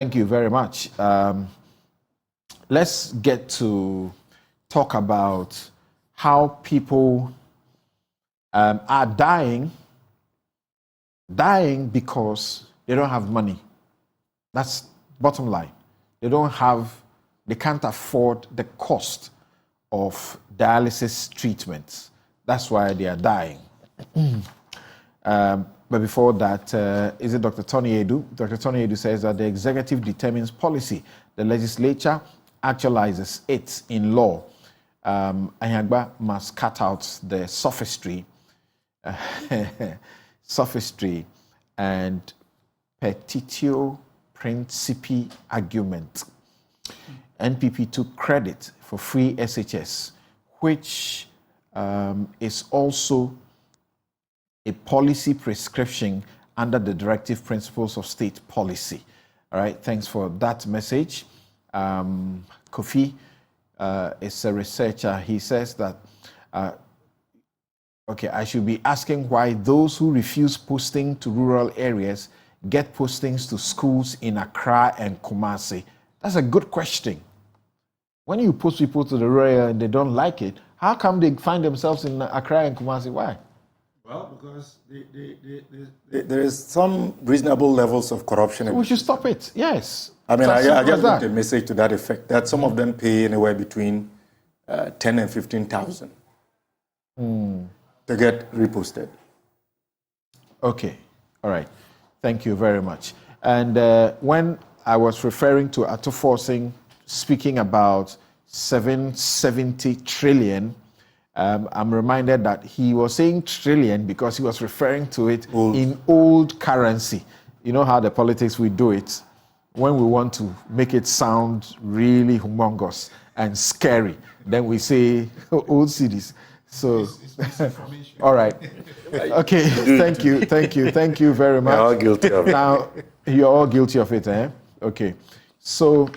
Thank you very much. Let's get to talk about how people are dying because they don't have money. That's bottom line. They can't afford the cost of dialysis treatments. That's why they are dying. But before that, is it Dr. Tony Edu? Dr. Tony Edu says that the executive determines policy. The legislature actualizes it in law. Anyagba must cut out the sophistry and petitio principi argument. NPP took credit for free SHS, which is also a policy prescription under the directive principles of state policy. All right, thanks for that message. Kofi is a researcher. He says that, I should be asking why those who refuse posting to rural areas get postings to schools in Accra and Kumasi. That's a good question. When you post people to the rural area and they don't like it, how come they find themselves in Accra and Kumasi? Why? Well, because there is some reasonable levels of corruption. So we should stop it, yes. I mean, I just got a message to that effect, that some of them pay anywhere between 10 and 15,000 to get reposted. Okay, all right. Thank you very much. And when I was referring to Ato Forcing speaking about 770 trillion, I'm reminded that he was saying trillion because he was referring to it in old currency. You know how the politics we do it when we want to make it sound really humongous and scary. Then we say old cities. So, all right. Okay, thank you very much. We're all guilty of it. Now, you're all guilty of it, eh? Okay. So,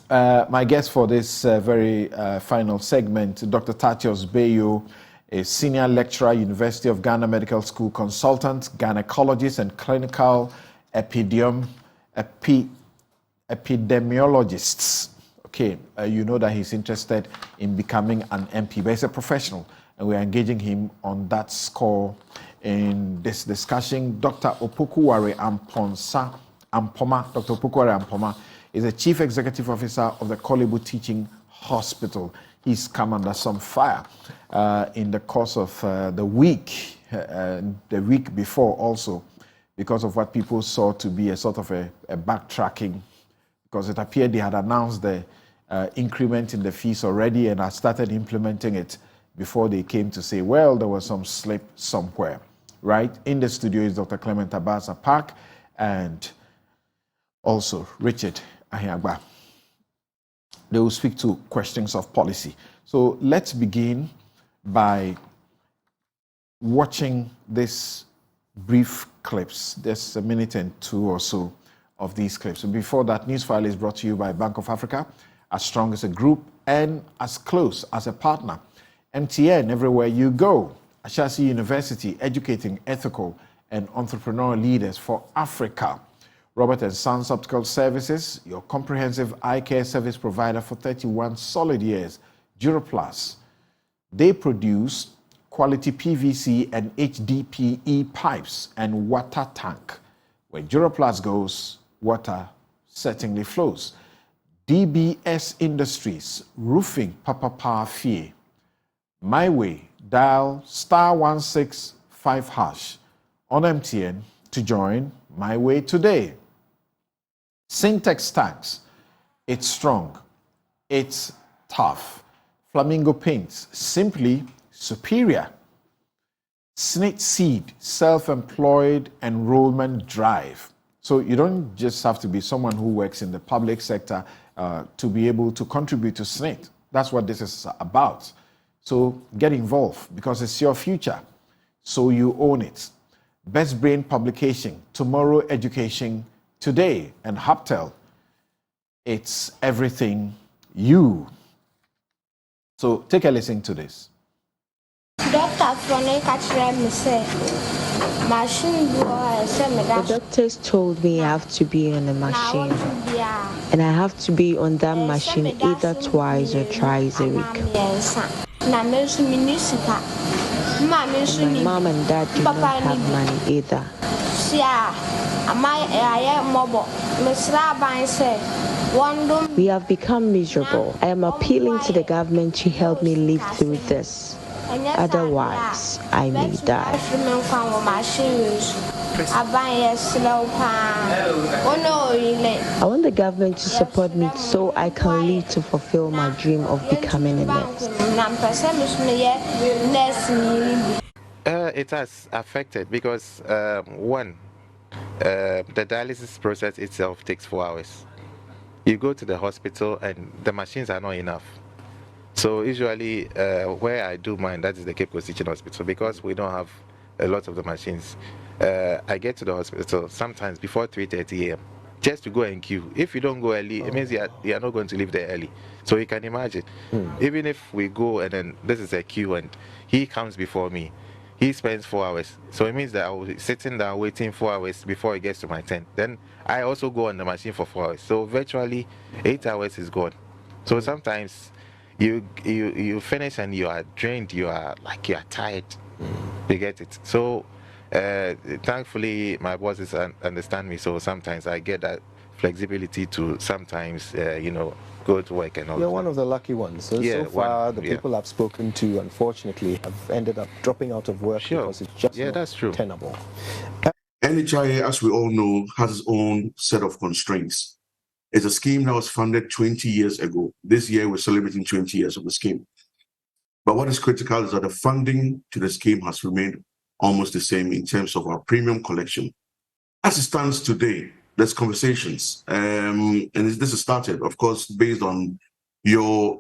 my guest for this very final segment, Dr. Tatios Bayo, a senior lecturer, University of Ghana Medical School consultant, gynecologist, and clinical epidemiologist. Okay, you know that he's interested in becoming an MP, but he's a professional, and we're engaging him on that score in this discussion. Dr. Opokuware Ampoma, Dr. Opokuware Ampoma, is the Chief Executive Officer of the Kolebu Teaching Hospital. He's come under some fire in the course of the week before also, because of what people saw to be a sort of a backtracking, because it appeared they had announced the increment in the fees already and had started implementing it before they came to say, well, there was some slip somewhere, right? In the studio is Dr. Clement Abasa Park and also Richard Ahiagba. They will speak to questions of policy. So let's begin by watching these brief clips. There's a minute and two or so of these clips. So before that, Newsfile is brought to you by Bank of Africa, as strong as a group and as close as a partner. MTN, everywhere you go. Ashasi University, educating ethical and entrepreneurial leaders for Africa. Robert & Sons Optical Services, your comprehensive eye care service provider for 31 solid years. Duroplus. They produce quality PVC and HDPE pipes and water tank. Where Duroplus goes, water certainly flows. DBS Industries, roofing Papa Fie. My Way, dial *165# on MTN to join My Way today. Syntex tanks, it's strong, it's tough. Flamingo paints, simply superior. Snit Seed, self-employed enrollment drive. So you don't just have to be someone who works in the public sector to be able to contribute to SNIT. That's what this is about. So get involved because it's your future. So you own it. Best Brain Publication, Tomorrow Education Today, and Haptel. It's everything you. So take a listen to this. Doctor Frone Kachre Mise, machine boy, The doctors told me I have to be on a machine, and I have to be on that machine either twice or thrice a week. My mom and dad do not have money either. We have become miserable. I am appealing to the government to help me live through this. Otherwise, I may die. I want the government to support me so I can live to fulfill my dream of becoming a nurse. It has affected because, one, the dialysis process itself takes 4 hours. You go to the hospital and the machines are not enough. So usually where I do mine, that is the Cape Coast Teaching Hospital, because we don't have a lot of the machines. I get to the hospital sometimes before 3:30 a.m. just to go and queue. If you don't go early, it means you are not going to leave there early. So you can imagine, even if we go and then this is a queue and he comes before me, he spends 4 hours. So it means that I will be sitting down waiting 4 hours before he gets to my tent. Then I also go on the machine for 4 hours. So virtually 8 hours is gone. So sometimes you finish and you are drained, you are tired. You get it. So thankfully my bosses understand me, so sometimes I get that flexibility to sometimes go to work and all. You're one of the lucky ones. So far the people I've spoken to unfortunately have ended up dropping out of work because it's just that's true. tenable. NHIA, as we all know, has its own set of constraints. It's a scheme that was funded 20 years ago. This year we're celebrating 20 years of the scheme. But what is critical is that the funding to the scheme has remained almost the same in terms of our premium collection. As it stands today, there's conversations, and this has started, of course, based on your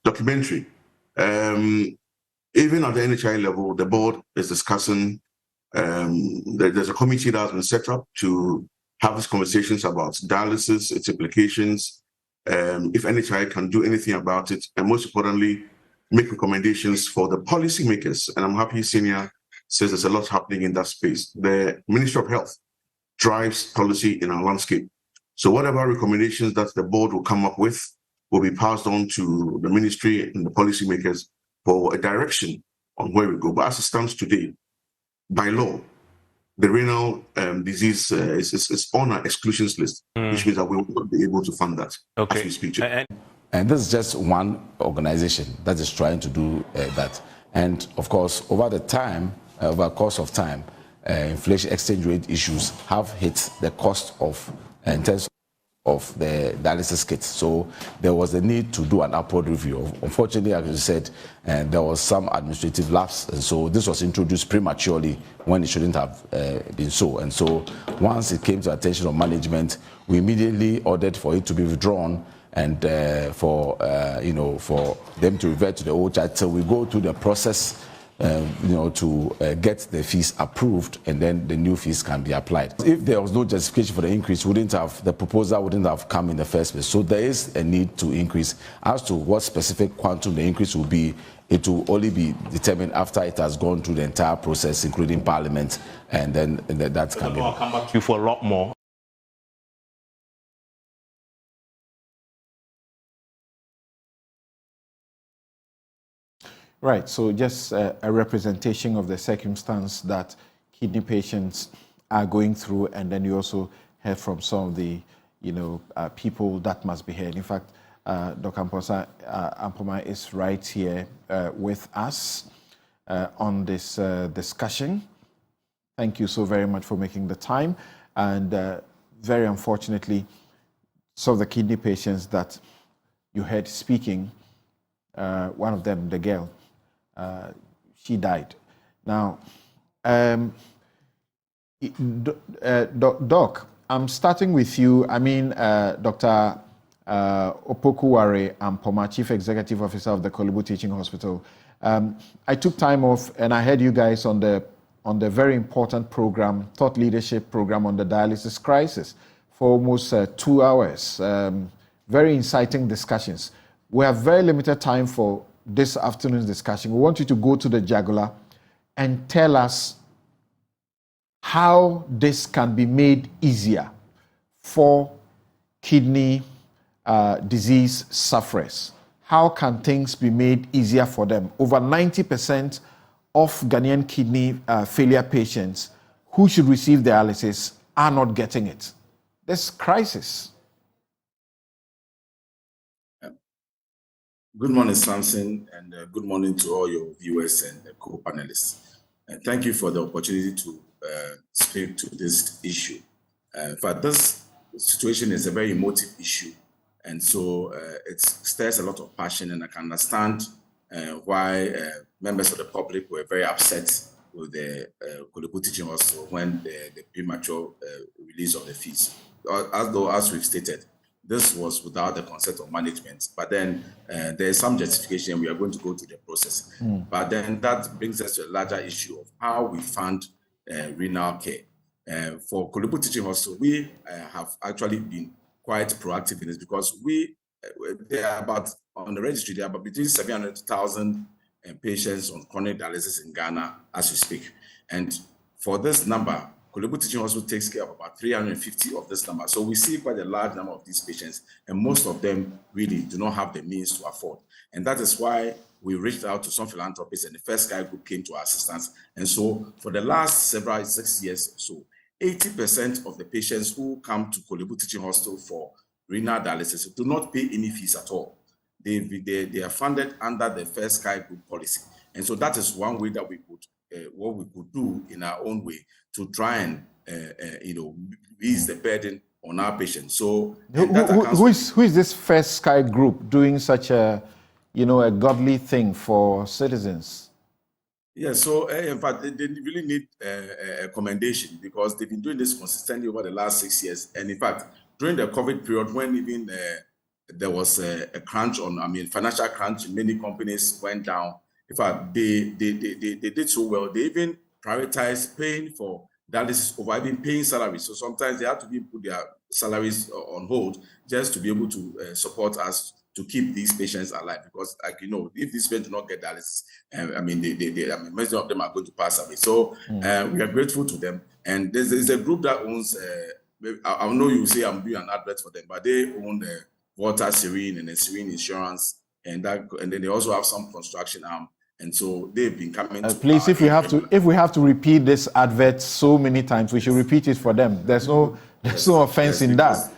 documentary. Even at the NHI level, the board is discussing, there's a committee that has been set up to have these conversations about dialysis, its implications, if NHI can do anything about it, and most importantly, make recommendations for the policymakers. And I'm happy Senior says there's a lot happening in that space. The Ministry of Health drives policy in our landscape. So whatever recommendations that the board will come up with will be passed on to the ministry and the policymakers for a direction on where we go. But as it stands today, by law, the renal disease is on our exclusions list, which means that we will not be able to fund that as we speak. And this is just one organization that is trying to do that. And of course, over the course of time, inflation, exchange rate issues have hit the cost of, in terms of the dialysis kits. So there was a need to do an upward review. Unfortunately, as you said, there was some administrative lapse, and so this was introduced prematurely when it shouldn't have been so. And so once it came to attention of management, we immediately ordered for it to be withdrawn and for them to revert to the old charge. So we go through the process to get the fees approved, and then the new fees can be applied. If there was no justification for the increase, the proposal wouldn't have come in the first place. So there is a need to increase. As to what specific quantum the increase will be, it will only be determined after it has gone through the entire process, including Parliament, and then that can be. I'll come back to you for a lot more. Right, so just a representation of the circumstance that kidney patients are going through, and then you also heard from some of the, people that must be heard. In fact, Dr. Ampoma is right here with us on this discussion. Thank you so very much for making the time. And very unfortunately, some of the kidney patients that you heard speaking, one of them, the girl, she died. Now, Doc, I'm starting with you. I mean, Dr. Opoku-Ware Ampoma, Chief Executive Officer of the Kibu Teaching Hospital. I took time off, and I heard you guys on the very important program, Thought Leadership Program on the dialysis crisis, for almost 2 hours. Very inciting discussions. We have very limited time for this afternoon's discussion. We want you to go to the jugular and tell us how this can be made easier for kidney disease sufferers. How can things be made easier for them? Over 90% of Ghanaian kidney failure patients who should receive dialysis are not getting it. This crisis. Good morning, Samson, and good morning to all your viewers and co-panelists. And thank you for the opportunity to speak to this issue. In fact, this situation is a very emotive issue, and so it stirs a lot of passion, and I can understand why members of the public were very upset with the Kolebu Teaching Hospital when the premature release of the fees. As we've stated, this was without the consent of management, but then there is some justification. We are going to go through the process. But then that brings us to a larger issue of how we fund renal care. For Kolebu Teaching Hospital, we have actually been quite proactive in this because there are about, on the registry, there are about between 700,000 patients on chronic dialysis in Ghana as we speak. And for this number, Kolebu Teaching Hospital takes care of about 350 of this number. So we see quite a large number of these patients, and most of them really do not have the means to afford. And that is why we reached out to some philanthropists, and the First Sky Group came to our assistance. And so for the last 6 years or so, 80% of the patients who come to Kolebu Teaching Hospital for renal dialysis do not pay any fees at all. They are funded under the First Sky Group policy. And so that is one way that we could, what we could do in our own way to try and, ease the burden on our patients. So who is this First Sky Group doing such a godly thing for citizens? Yeah, so in fact, they really need a commendation because they've been doing this consistently over the last 6 years. And in fact, during the COVID period, when even there was a crunch financial crunch, many companies went down. In fact, they did so well. They even prioritized paying for dialysis over even paying salaries. So sometimes they have to put their salaries on hold just to be able to support us to keep these patients alive. Because, if these patients do not get dialysis, most of them are going to pass away. So we are grateful to them. And there's a group that owns. I know you say I'm doing an advert for them, but they own the Water Serene and the Serene Insurance, and then they also have some construction arm. And so they've been coming. Please, if we have to repeat this advert so many times, we should repeat it for them. There's no offense in that,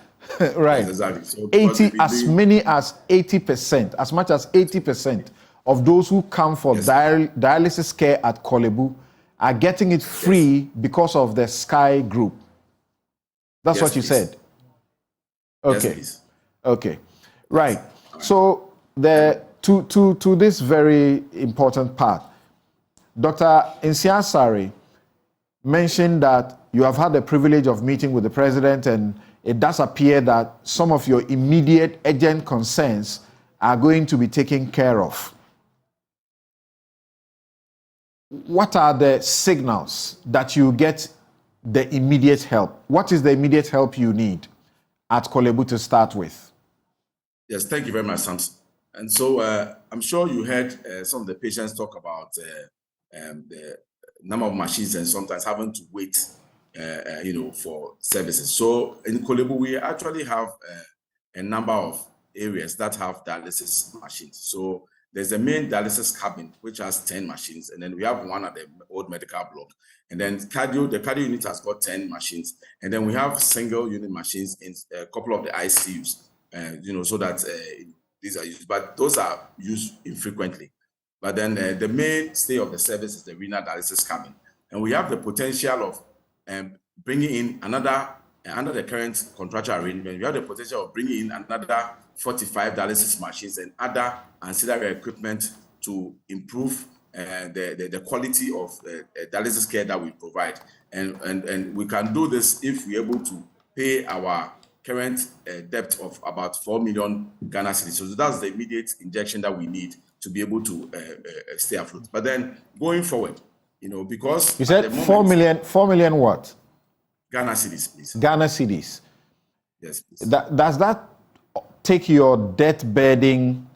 right? Yes, exactly. So 80, as many as 80%, as much as 80% of those who come for dialysis care at Kolebu are getting it free because of the Sky Group. That's what you said. Okay. Yes, okay. Right. So to this very important part, Dr. Nsiah-Sarri mentioned that you have had the privilege of meeting with the president, and it does appear that some of your immediate urgent concerns are going to be taken care of. What are the signals that you get the immediate help? What is the immediate help you need at Kolebu to start with? Yes, thank you very much, Samson. And so I'm sure you heard some of the patients talk about the number of machines and sometimes having to wait, for services. So in Kolebu, we actually have a number of areas that have dialysis machines. So there's a main dialysis cabin, which has 10 machines. And then we have one at the old medical block. And then the cardio unit has got 10 machines. And then we have single unit machines in a couple of the ICUs, so that these are used, but those are used infrequently. But then the mainstay of the service is the renal dialysis cabin. And we have the potential of bringing in another, under the current contractual arrangement, we have the potential of bringing in another 45 dialysis machines and other ancillary equipment to improve the quality of dialysis care that we provide. And we can do this if we're able to pay our current debt of about 4 million Ghana cedis. So that's the immediate injection that we need to be able to stay afloat. But then going forward, because you said 4 million what? Ghana cedis, please. Ghana cedis. Yes, please. Does that take your debt burden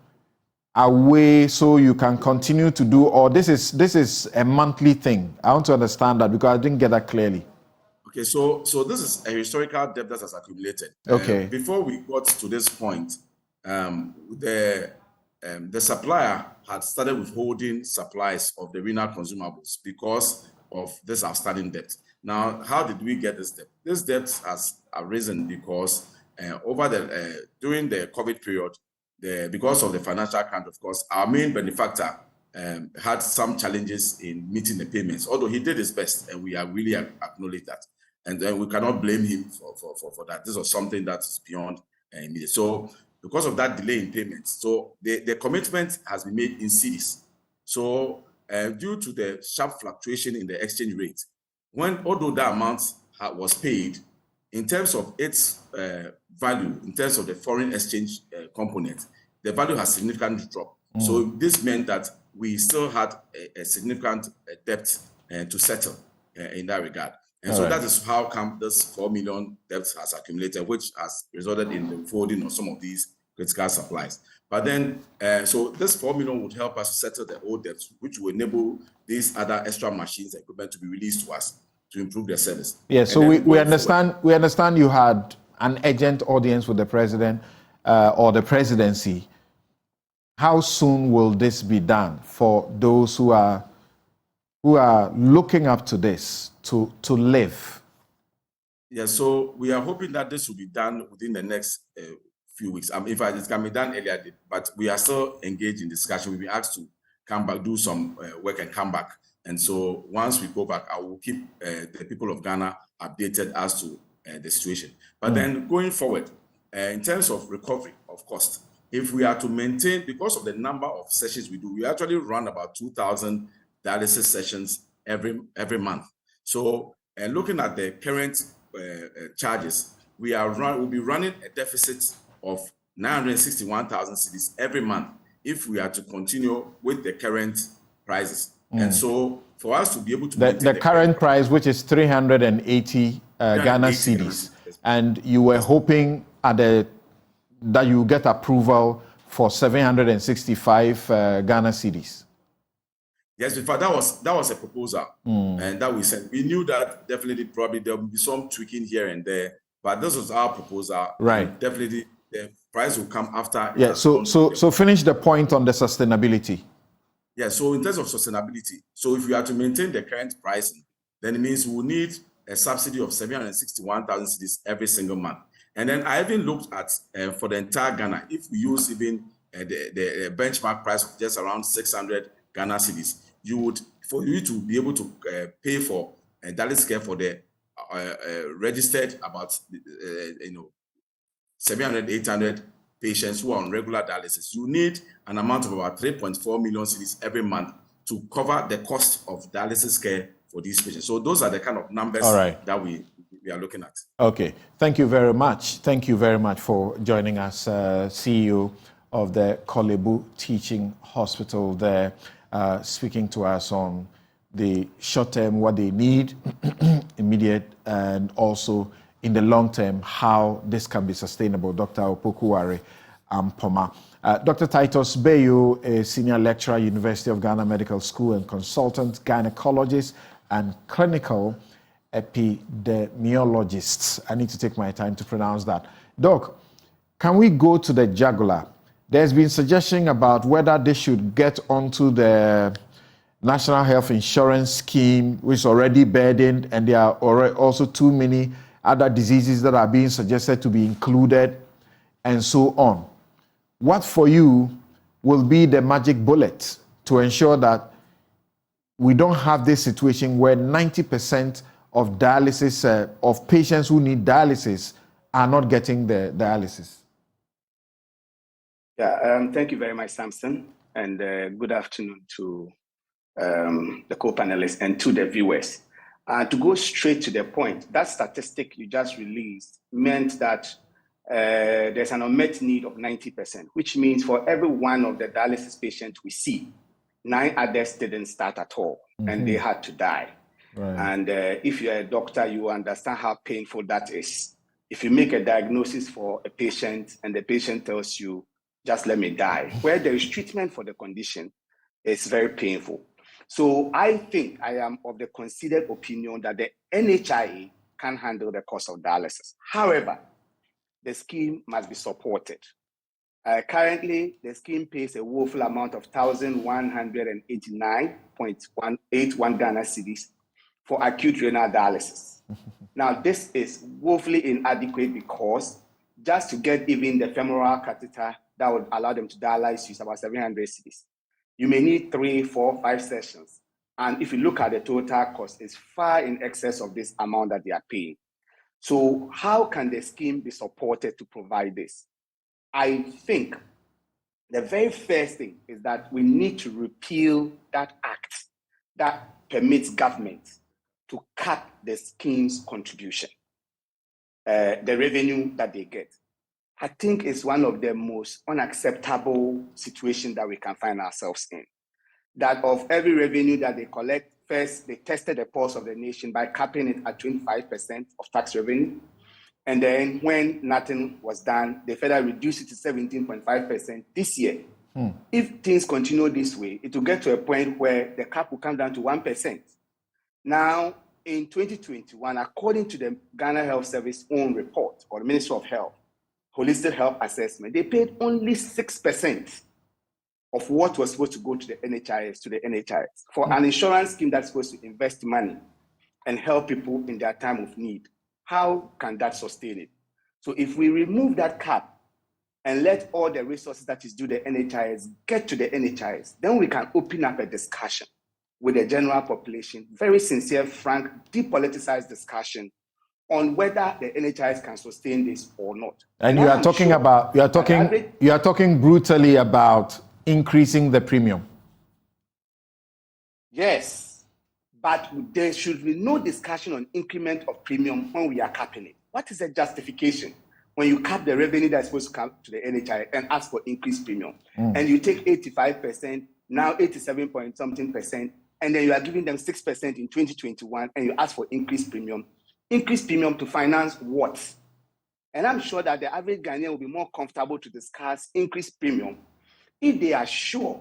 away so you can continue to do, or this is a monthly thing? I want to understand that because I didn't get that clearly. Okay, so this is a historical debt that has accumulated. Okay. Before we got to this point, the supplier had started withholding supplies of the renal consumables because of this outstanding debt. Now, how did we get this debt? This debt has arisen because during the COVID period, because of the financial crunch, of course, our main benefactor had some challenges in meeting the payments, although he did his best, and we are really acknowledge that. And then we cannot blame him for that. This was something that is beyond immediate. So because of that delay in payments, so the commitment has been made in cedis. So due to the sharp fluctuation in the exchange rate, although that amount was paid, in terms of its value, in terms of the foreign exchange component, the value has significantly dropped. So this meant that we still had a significant debt to settle in that regard. And so that is how come this 4 million debt has accumulated, which has resulted in the withholding of some of these critical supplies. But then, so this 4 million would help us settle the old debts, which will enable these other extra machines and equipment to be released to us to improve their service. Yeah, so we understand you had an urgent audience with the president or the presidency. How soon will this be done for those who are looking up to this to live? Yeah, so we are hoping that this will be done within the next few weeks. In fact, it can be done earlier, but we are still engaged in discussion. We'll be asked to come back, do some work and come back. And so once we go back, I will keep the people of Ghana updated as to the situation. But then going forward, in terms of recovery of cost, if we are to maintain, because of the number of sessions we do, we actually run about 2,000 dialysis sessions every month. So looking at the current charges, we'll be running a deficit of 961,000 cedis every month if we are to continue with the current prices. And so for us to be able to the current price, which is 380 Ghana cedis, and you were hoping that you get approval for 765 Ghana cedis. Yes, in fact, that was a proposal, and that we said we knew that definitely probably there will be some tweaking here and there, but this was our proposal. Right. Definitely, the price will come after. Yeah. So finish the point on the sustainability. Yeah. So in terms of sustainability, so if we are to maintain the current pricing, then it means we will need a subsidy of 761,000 cedis every single month. And then I even looked at for the entire Ghana, if we use even the benchmark price of just around 600 Ghana cedis, for you to be able to pay for dialysis care for the registered about 700, 800 patients who are on regular dialysis, you need an amount of about 3.4 million cedis every month to cover the cost of dialysis care for these patients. So those are the kind of numbers that we are looking at. Okay. Thank you very much. Thank you very much for joining us, CEO of the Kolebu Teaching Hospital there, speaking to us on the short term, what they need, immediate, and also in the long term, how this can be sustainable. Dr. Opoku-Ware Ampoma. Dr. Titus Bayo, a senior lecturer, University of Ghana Medical School and consultant, gynecologist and clinical epidemiologists. I need to take my time to pronounce that. Doc, can we go to the jugular? There's been suggestion about whether they should get onto the National Health Insurance Scheme, which is already burdened, and there are also too many other diseases that are being suggested to be included, and so on. What for you will be the magic bullet to ensure that we don't have this situation where 90% of dialysis, of patients who need dialysis are not getting the dialysis? Yeah, thank you very much, Samson, and good afternoon to the co-panelists and to the viewers. To go straight to the point, that statistic you just released meant that there's an unmet need of 90%, which means for every one of the dialysis patients we see, 9 others didn't start at all, and they had to die. Right. And if you're a doctor, you understand how painful that is. If you make a diagnosis for a patient and the patient tells you, just let me die, where there is treatment for the condition, it's very painful. So I think I am of the considered opinion that the NHIA can't handle the cost of dialysis. However, the scheme must be supported. Currently, the scheme pays a woeful amount of 1,189.181 Ghana cedis for acute renal dialysis. Now, this is woefully inadequate because just to get even the femoral catheter that would allow them to dialyze you is about 700 cedis. You may need 3, 4, 5 sessions. And if you look at the total cost, it's far in excess of this amount that they are paying. So how can the scheme be supported to provide this? I think the very first thing is that we need to repeal that act that permits government to cut the scheme's contribution, the revenue that they get. I think it's one of the most unacceptable situations that we can find ourselves in. That of every revenue that they collect, first they tested the pulse of the nation by capping it at 25% of tax revenue. And then when nothing was done, they further reduced it to 17.5% this year. If things continue this way, it will get to a point where the cap will come down to 1%. Now, in 2021, according to the Ghana Health Service own report, or the Ministry of Health, Holistic Health Assessment, they paid only 6% of what was supposed to go to the NHIS, for an insurance scheme that's supposed to invest money and help people in their time of need. How can that sustain it? So if we remove that cap and let all the resources that is due to the NHIS get to the NHIS, then we can open up a discussion with the general population, very sincere, frank, depoliticized discussion on whether the NHIS can sustain this or not. And you are talking brutally about increasing the premium. Yes, but there should be no discussion on increment of premium when we are capping it. What is the justification when you cap the revenue that's supposed to come to the NHIS and ask for increased premium? And you take 85%, now 87 point something percent, and then you are giving them 6% in 2021, and you ask for increased premium. Increased premium to finance what? And I'm sure that the average Ghanaian will be more comfortable to discuss increased premium if they are sure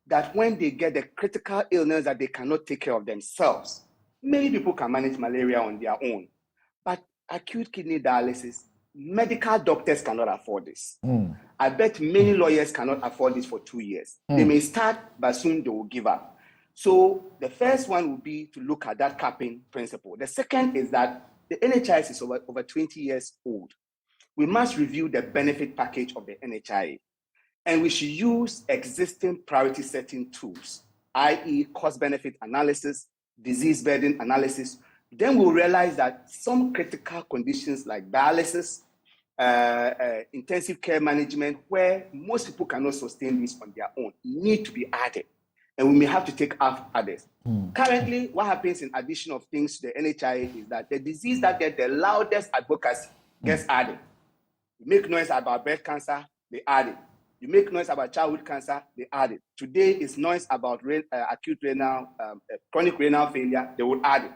that when they get the critical illness that they cannot take care of themselves, many people can manage malaria on their own. But acute kidney dialysis, medical doctors cannot afford this. I bet many lawyers cannot afford this for 2 years. They may start, but soon they will give up. So the first one would be to look at that capping principle. The second is that the NHIS is over 20 years old. We must review the benefit package of the NHIS. And we should use existing priority setting tools, i.e. cost-benefit analysis, disease burden analysis. Then we'll realize that some critical conditions like dialysis, intensive care management, where most people cannot sustain this on their own, need to be added. And we may have to take off others. Currently, what happens in addition of things to the NHIS is that the disease that gets the loudest advocacy gets added. You make noise about breast cancer, they add it. You make noise about childhood cancer, they add it. Today is noise about acute renal, chronic renal failure, they will add it.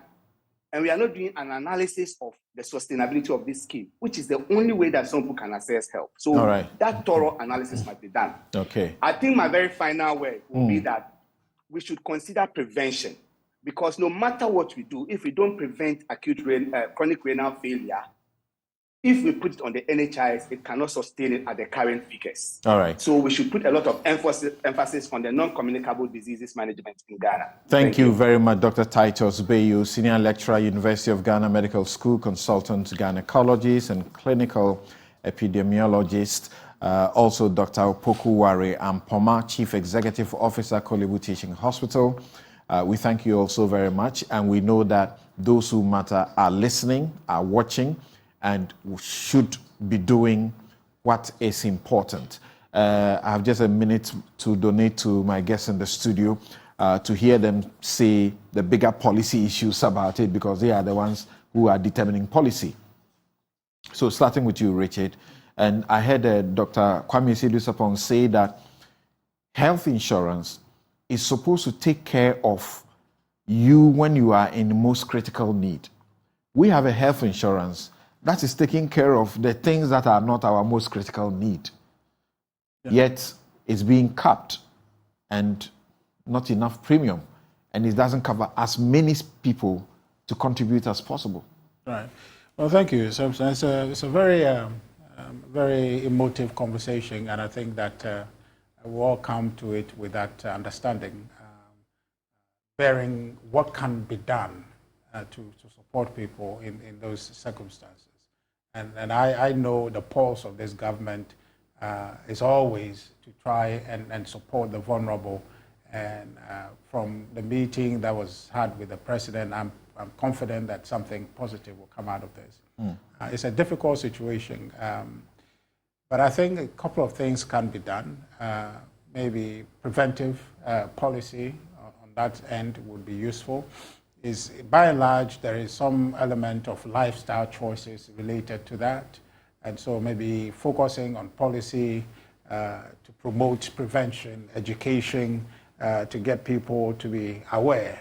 And we are not doing an analysis of the sustainability of this scheme, which is the only way that some people can access help. So that thorough analysis must be done. Okay. I think my very final word will be that we should consider prevention, because no matter what we do, if we don't prevent acute chronic renal failure, if we put it on the NHIS, it cannot sustain it at the current figures. All right. So we should put a lot of emphasis on the non-communicable diseases management in Ghana. Thank you very much, Dr. Titus Bayu, Senior Lecturer, University of Ghana Medical School, Consultant Gynecologist and Clinical Epidemiologist. Also, Dr. Opoku Ware Ampoma, Chief Executive Officer, Kolebu Teaching Hospital. We thank you also very much. And we know that those who matter are listening, are watching, and should be doing what is important. I have just a minute to donate to my guests in the studio to hear them say the bigger policy issues about it, because they are the ones who are determining policy. So starting with you, Richard, and I heard Dr. Kwame Sidusapong say that health insurance is supposed to take care of you when you are in the most critical need. We have a health insurance that is taking care of the things that are not our most critical need. Yet it's being capped and not enough premium, and it doesn't cover as many people to contribute as possible. Right. Well, thank you, Samson. It's a very, very emotive conversation, and I think that we all come to it with that understanding, bearing what can be done to support people in those circumstances. And I know the pulse of this government is always to try and support the vulnerable. And from the meeting that was had with the president, I'm confident that something positive will come out of this. It's a difficult situation, but I think a couple of things can be done. Maybe preventive policy on that end would be useful. Is by and large, there is some element of lifestyle choices related to that. And so maybe focusing on policy to promote prevention, education, to get people to be aware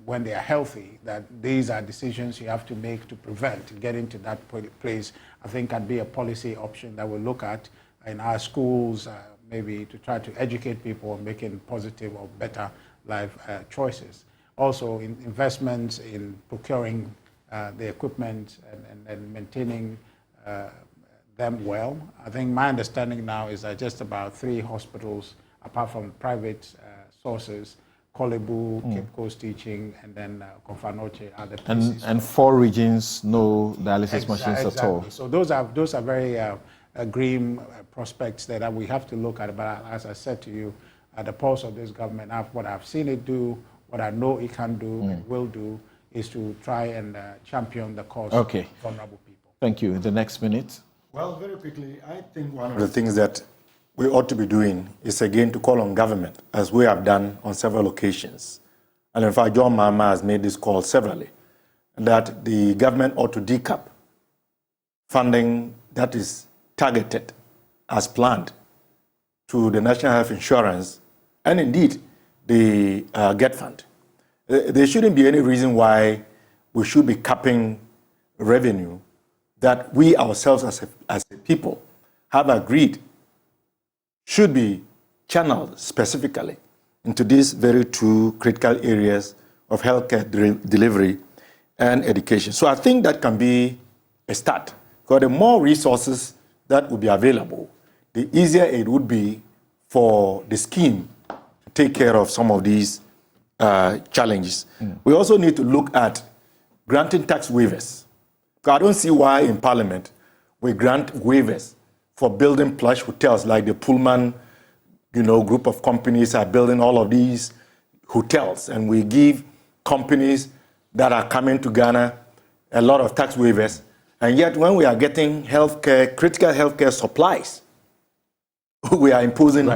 when they are healthy that these are decisions you have to make to prevent getting to that place, I think can be a policy option that we'll look at in our schools, maybe to try to educate people on making positive or better life choices. Also, investments in procuring the equipment and maintaining them well. I think my understanding now is that just about 3 hospitals, apart from private sources, Kibu, Cape Coast Teaching, and then Confanoche are the places. And 4 regions, no dialysis machines at all. So those are very grim prospects that we have to look at. But as I said to you, at the pulse of this government, what I've seen it do, what I know it can do and will do, is to try and champion the cause of vulnerable people. Thank you. The next minute. Well, very quickly, I think one of the things that we ought to be doing is again to call on government, as we have done on several occasions. And in fact, John Mahama has made this call severally, that the government ought to decap funding that is targeted as planned to the National Health Insurance and indeed the GET Fund. There shouldn't be any reason why we should be capping revenue that we ourselves as a people have agreed should be channeled specifically into these very 2 critical areas of healthcare delivery and education. So I think that can be a start, because the more resources that will be available, the easier it would be for the scheme to take care of some of these challenges. We also need to look at granting tax waivers. I don't see why in Parliament we grant waivers for building plush hotels like the Pullman, group of companies are building all of these hotels, and we give companies that are coming to Ghana a lot of tax waivers, and yet when we are getting critical healthcare supplies, we are imposing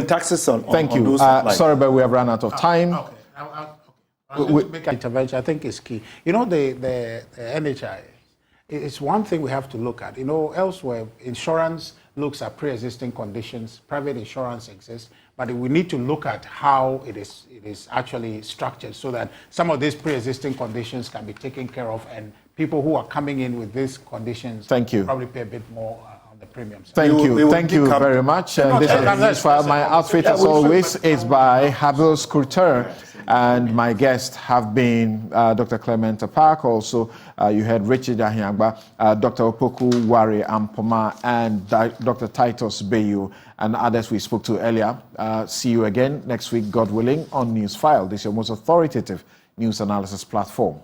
taxes on Thank you. those supplies. Sorry, but we have run out of time. Okay. I'm going to make an intervention. I think is key. The NHI, it's one thing we have to look at. Elsewhere, insurance looks at pre-existing conditions. Private insurance exists, but we need to look at how it is actually structured so that some of these pre-existing conditions can be taken care of, and people who are coming in with these conditions probably pay a bit more on the premium side. Thank you very much. And this is Newsfile. My outfit, as always, is by Habil Skurter. And my guests have been Dr. Clement Park. Also, you heard Richard Ahiangba, Dr. Opoku Ware Ampoma, and Dr. Titus Bayu, and others we spoke to earlier. See you again next week, God willing, on Newsfile. This is your most authoritative news analysis platform.